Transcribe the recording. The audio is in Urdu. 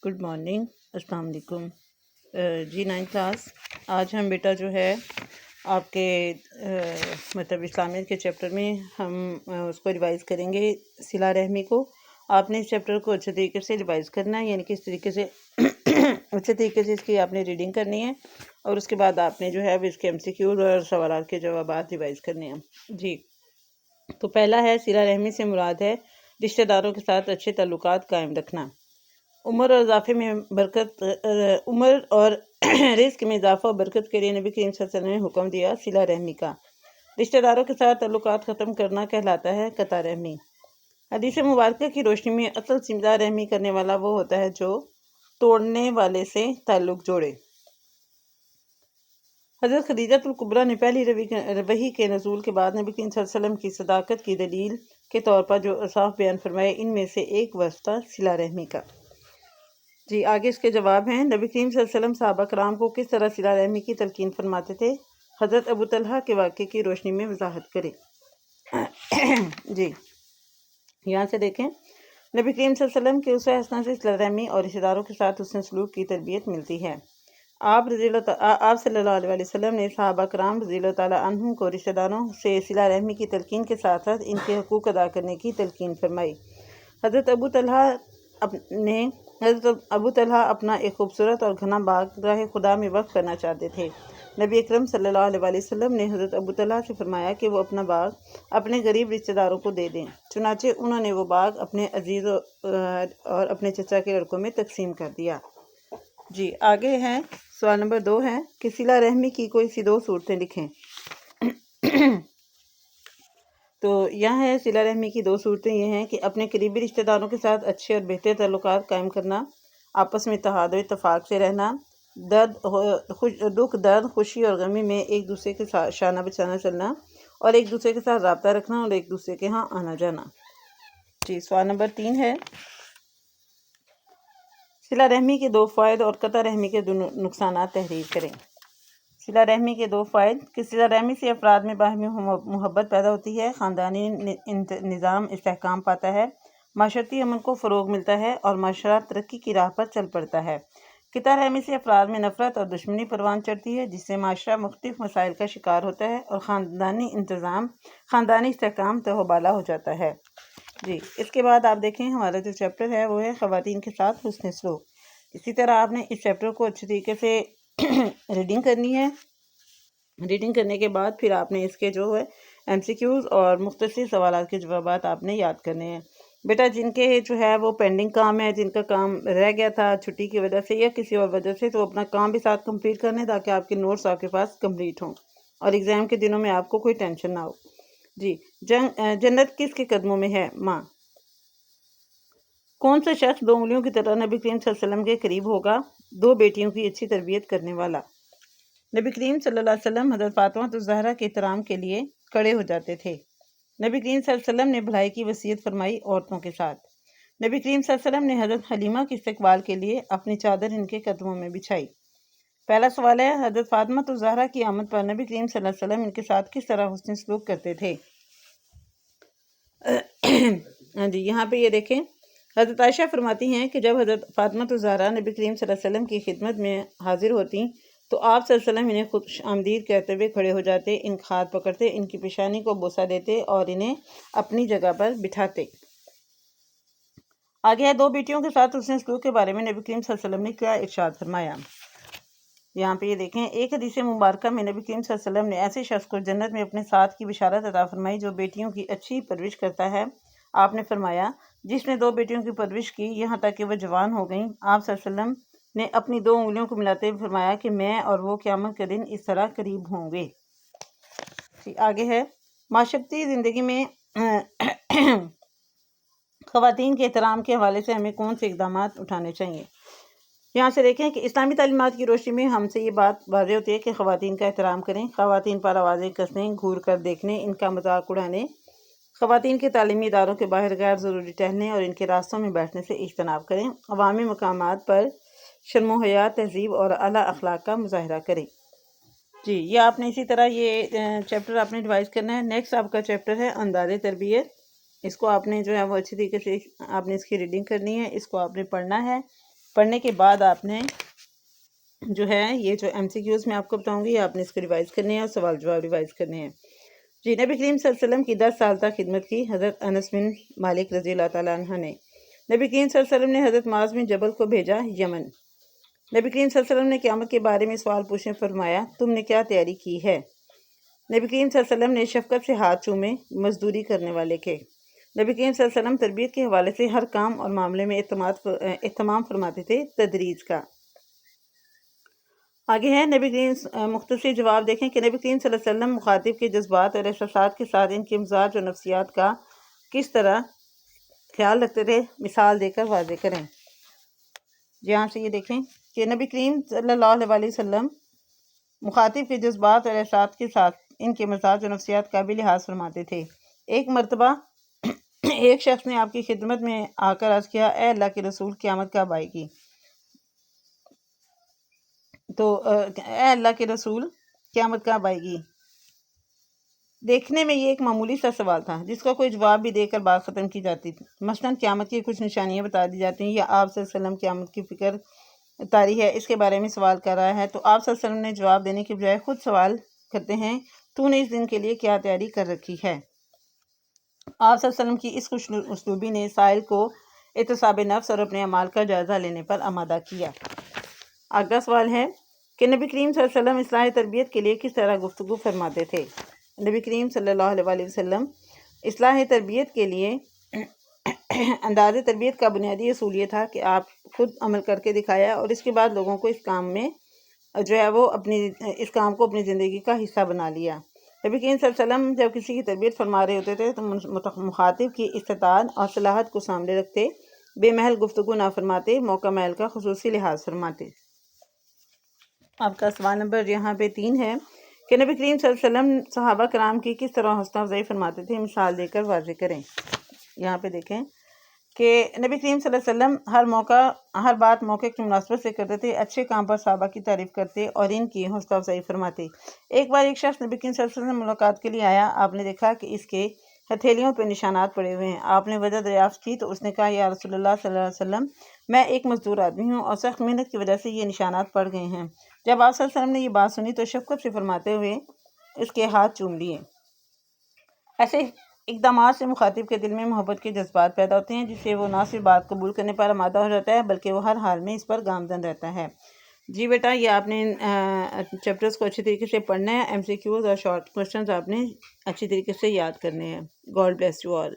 گڈ مارننگ، السلام علیکم۔ جی 9 کلاس، آج ہم بیٹا جو ہے آپ کے مطلب اسلامیت کے چیپٹر میں ہم اس کو ریوائز کریں گے، صلہ رحمی کو۔ آپ نے اس چیپٹر کو اچھے طریقے سے ریوائز کرنا ہے، یعنی کہ اس طریقے سے اچھے طریقے سے اس کی آپ نے ریڈنگ کرنی ہے، اور اس کے بعد آپ نے جو ہے اس کے MCQs اور سوالات کے جوابات ریوائز کرنے ہیں۔ جی تو پہلا ہے، صلہ رحمی سے مراد ہے رشتہ داروں کے ساتھ اچھے تعلقات قائم رکھنا۔ عمر اور اضافے میں برکت عمر اور رزق میں اضافہ اور برکت کے لیے نبی کریم صلی اللہ علیہ وسلم نے حکم دیا صلہ رحمی کا۔ رشتہ داروں کے ساتھ تعلقات ختم کرنا کہلاتا ہے قطع رحمی۔ حدیث مبارکہ کی روشنی میں اصل صلہ رحمی کرنے والا وہ ہوتا ہے جو توڑنے والے سے تعلق جوڑے۔ حضرت خدیجہ الکبریٰ نے پہلی وحی کے نزول کے بعد نبی کریم صلی اللہ علیہ وسلم کی صداقت کی دلیل کے طور پر جو اوصاف بیان فرمائے، ان میں سے ایک واسطہ صلہ رحمی کا۔ جی آگے اس کے جواب ہیں۔ نبی کریم صلی اللہ علیہ وسلم صحابہ کرام کو کس طرح صلہ رحمی کی تلقین فرماتے تھے؟ حضرت ابو طلحہ کے واقعے کی روشنی میں وضاحت کریں۔ جی یہاں سے دیکھیں، نبی کریم صلی اللہ علیہ وسلم کے اسوہ حسنہ سے صلہ رحمی اور رشتہ داروں کے ساتھ حسن سلوک کی تربیت ملتی ہے۔ آپ صلی اللہ علیہ وسلم نے صحابہ کرام رضی اللہ تعالیٰ عنہم کو رشتہ داروں سے صلہ رحمی کی تلقین کے ساتھ ساتھ ان کے حقوق ادا کرنے کی تلقین فرمائی۔ حضرت ابو طلحہ اپنا ایک خوبصورت اور گھنا باغ راہ خدا میں وقف کرنا چاہتے تھے۔ نبی اکرم صلی اللہ علیہ وسلم نے حضرت ابو طلحہ سے فرمایا کہ وہ اپنا باغ اپنے غریب رشتہ داروں کو دے دیں، چنانچہ انہوں نے وہ باغ اپنے عزیز اور اپنے چچا کے لڑکوں میں تقسیم کر دیا۔ جی آگے ہے، سوال نمبر 2 ہے کہ صلہ رحمی کی کوئی سی 2 صورتیں لکھیں۔ تو یہاں ہے صلہ رحمی کی 2 صورتیں یہ ہیں کہ اپنے قریبی رشتہ داروں کے ساتھ اچھے اور بہتر تعلقات قائم کرنا، آپس میں اتحاد و اتفاق سے رہنا، دکھ درد خوشی اور غمی میں ایک دوسرے کے ساتھ شانہ بشانہ چلنا، اور ایک دوسرے کے ساتھ رابطہ رکھنا اور ایک دوسرے کے ہاں آنا جانا۔ جی سوال نمبر 3 ہے، صلہ رحمی کے 2 فوائد اور قطع رحمی کے 2 نقصانات تحریر کریں۔ صلہ رحمی کے 2 فوائد کہ صلہ رحمی سے افراد میں باہمی محبت پیدا ہوتی ہے، خاندانی نظام استحکام پاتا ہے، معاشرتی امن کو فروغ ملتا ہے اور معاشرہ ترقی کی راہ پر چل پڑتا ہے۔ قطع رحمی سے افراد میں نفرت اور دشمنی پروان چڑھتی ہے، جس سے معاشرہ مختلف مسائل کا شکار ہوتا ہے اور خاندانی استحکام تہوبالا ہو جاتا ہے۔ جی اس کے بعد آپ دیکھیں، ہمارا جو چیپٹر ہے وہ ہے خواتین کے ساتھ حسن سلوک۔ اسی طرح آپ نے اس چیپٹر کو اچھی طریقے سے ریڈنگ کرنی ہے۔ ریڈنگ کرنے کے بعد پھر آپ نے اس کے جو ہے MCQs اور مختصر سوالات کے جوابات آپ نے یاد کرنے ہیں۔ بیٹا جن کے جو ہے وہ پینڈنگ کام ہے، جن کا کام رہ گیا تھا چھٹی کی وجہ سے یا کسی اور وجہ سے، تو اپنا کام بھی ساتھ کمپلیٹ کر لیں تاکہ آپ کے نوٹس آپ کے پاس کمپلیٹ ہوں اور ایگزام کے دنوں میں آپ کو کوئی ٹینشن نہ ہو۔ جی جنت کس کے قدموں میں ہے؟ ماں۔ کون سا شخص 2 انگلیوں کی طرح نبی کریم صلی اللہ علیہ وسلم کے قریب ہوگا؟ 2 بیٹیوں کی اچھی تربیت کرنے والا۔ نبی کریم صلی اللہ علیہ وسلم حضرت فاطمہ الزہرا کے احترام کے لیے کھڑے ہو جاتے تھے۔ نبی کریم صلی اللہ علیہ وسلم نے بھلائی کی وصیت فرمائی عورتوں کے ساتھ۔ نبی کریم صلی اللہ علیہ وسلم نے حضرت حلیمہ کے استقبال کے لیے اپنی چادر ان کے قدموں میں بچھائی۔ پہلا سوال ہے، حضرت فاطمہ الزہرا کی آمد پر نبی کریم صلی اللہ علیہ وسلم ان کے ساتھ کس طرح حسن سلوک کرتے تھے؟ جی یہاں پہ یہ دیکھیں، حضرت عائشہ فرماتی ہیں کہ جب حضرت فاطمہ الزہرا نبی کریم صلی اللہ علیہ وسلم کی خدمت میں حاضر ہوتی تو آپ صلی اللہ علیہ وسلم انہیں خوش آمدید کہتے ہوئے کھڑے ہو جاتے، ان کا ہاتھ پکڑتے، ان کی پیشانی کو بوسہ دیتے اور انہیں اپنی جگہ پر بٹھاتے۔ آگے ہے، 2 بیٹیوں کے ساتھ حسن سلوک کے بارے میں نبی کریم صلی اللہ علیہ وسلم نے کیا ارشاد فرمایا؟ یہاں پہ یہ دیکھیں، ایک حدیث مبارکہ میں نبی کریم صلی اللہ علیہ وسلم نے ایسے شخص کو جنت میں اپنے ساتھ کی بشارت عطا فرمائی جو بیٹیوں کی اچھی پرورش کرتا ہے۔ آپ نے فرمایا، جس نے 2 بیٹیوں کی پرورش کی یہاں تک کہ وہ جوان ہو گئیں، آپ صلی اللہ علیہ وسلم نے اپنی 2 انگلیوں کو ملاتے ہوئے فرمایا کہ میں اور وہ قیامت کے دن اس طرح قریب ہوں گے۔ آگے ہے، معاشرتی زندگی میں خواتین کے احترام کے حوالے سے ہمیں کون سے اقدامات اٹھانے چاہیے؟ یہاں سے دیکھیں کہ اسلامی تعلیمات کی روشنی میں ہم سے یہ بات واضح ہوتی ہے کہ خواتین کا احترام کریں، خواتین پر آوازیں کسنے، گھور کر دیکھنے، ان کا مذاق اڑانے، خواتین کے تعلیمی اداروں کے باہر غیر ضروری ٹہلنے اور ان کے راستوں میں بیٹھنے سے اجتناب کریں، عوامی مقامات پر شرم و حیا، تہذیب اور اعلیٰ اخلاق کا مظاہرہ کریں۔ جی یہ آپ نے اسی طرح یہ چیپٹر آپ نے ریوائز کرنا ہے۔ نیکسٹ آپ کا چیپٹر ہے انداز تربیت۔ اس کو آپ نے جو ہے وہ اچھی طریقے سے آپ نے اس کی ریڈنگ کرنی ہے، اس کو آپ نے پڑھنا ہے پڑھنے کے بعد آپ نے جو ہے یہ جو MCQs میں آپ کو بتاؤں گی آپ نے اس کو ریوائز کرنے ہیں اور سوال جواب ریوائز کرنے ہیں۔ جی، نبی کریم صلی اللہ علیہ وسلم کی 10 سال تک خدمت کی حضرت انس بن مالک رضی اللہ تعالیٰ عنہ نے۔ نبی کریم صلی اللہ علیہ وسلم نے حضرت معاذ بن جبل کو بھیجا یمن۔ نبی کریم صلی اللہ علیہ وسلم نے قیامت کے بارے میں سوال پوچھنے فرمایا تم نے کیا تیاری کی ہے؟ نبی کریم صلی اللہ علیہ وسلم نے شفقت سے ہاتھ چومے مزدوری کرنے والے کے۔ نبی کریم صلی اللہ علیہ وسلم تربیت کے حوالے سے ہر کام اور معاملے میں اہتمام فرماتے تھے تدریج کا۔ آگے ہے نبی کریم مختصر جواب دیکھیں کہ نبی کریم صلی اللہ علیہ وسلم مخاطب کے جذبات اور احساسات کے ساتھ ان کے مزاج اور نفسیات کا کس طرح خیال رکھتے تھے، مثال دے کر واضح کریں۔ یہاں سے یہ دیکھیں کہ نبی کریم صلی اللہ علیہ وسلم مخاطب کے جذبات اور احساسات کے ساتھ ان کے مزاج و نفسیات کا بھی لحاظ فرماتے تھے۔ ایک مرتبہ ایک شخص نے آپ کی خدمت میں آ کر عرض کیا اے اللہ کے رسول قیامت کب آئے گی؟ تو اے اللہ کے رسول قیامت کب آئے گی؟ دیکھنے میں یہ ایک معمولی سا سوال تھا جس کا کوئی جواب بھی دے کر بات ختم کی جاتی تھی۔ مثلاً قیامت کی کچھ نشانیاں بتا دی جاتی ہیں یا آپ صلی اللہ علیہ وسلم قیامت کی فکر طاری ہے اس کے بارے میں سوال کر رہا ہے تو آپ صلی اللہ علیہ وسلم نے جواب دینے کے بجائے خود سوال کرتے ہیں تو نے اس دن کے لیے کیا تیاری کر رکھی ہے؟ آپ صلی اللہ علیہ وسلم کی اس خوش اسلوبی نے سائل کو احتساب نفس اور اپنے اعمال کا جائزہ لینے پر آمادہ کیا۔ اگلا سوال ہے کہ نبی کریم صلی اللہ علیہ وسلم اصلاح تربیت کے لیے کس طرح گفتگو فرماتے تھے؟ نبی کریم صلی اللہ علیہ وسلم اصلاح تربیت کے لیے انداز تربیت کا بنیادی اصول یہ تھا کہ آپ خود عمل کر کے دکھایا اور اس کے بعد لوگوں کو اس کام میں جو ہے وہ اس کام کو اپنی زندگی کا حصہ بنا لیا۔ نبی کریم صلی اللہ علیہ وسلم جب کسی کی تربیت فرما رہے ہوتے تھے تو مخاطب کی استطاعت اور صلاحت کو سامنے رکھتے، بے محل گفتگو نہ فرماتے، موقع محل کا خصوصی لحاظ فرماتے۔ آپ کا سوال نمبر یہاں پہ 3 ہے کہ نبی کریم صلی اللہ علیہ وسلم صحابہ کرام کی کس طرح حوصلہ افزائی فرماتے تھے، مثال دے کر واضح کریں۔ یہاں پہ دیکھیں کہ نبی کریم صلی اللہ علیہ وسلم ہر بات موقع کی مناسبت سے کرتے تھے، اچھے کام پر صحابہ کی تعریف کرتے اور ان کی حوصلہ افزائی فرماتے۔ ایک بار ایک شخص نبی کریم صلی اللہ علیہ وسلم ملاقات کے لیے آیا، آپ نے دیکھا کہ اس کے ہتھیلیوں پہ نشانات پڑے ہوئے ہیں۔ آپ نے وجہ دریافت کی تو اس نے کہا یا رسول اللہ صلی اللہ علیہ وسلم میں ایک مزدور آدمی ہوں اور سخت محنت کی وجہ سے یہ نشانات پڑ گئے ہیں۔ جب آپ صلی اللہ علیہ وسلم نے یہ بات سنی تو شفقت سے فرماتے ہوئے اس کے ہاتھ چوم لیے۔ ایسے اقدامات سے مخاطب کے دل میں محبت کے جذبات پیدا ہوتے ہیں جس سے وہ نہ صرف بات قبول کرنے پر آمادہ ہو جاتا ہے بلکہ وہ ہر حال میں اس پر گامزن رہتا ہے۔ جی بیٹا یہ آپ نے چیپٹرز کو اچھی طریقے سے پڑھنا ہے، MCQs اور شارٹ کوسچنز آپ نے اچھی طریقے سے یاد کرنے ہیں۔ God bless you all.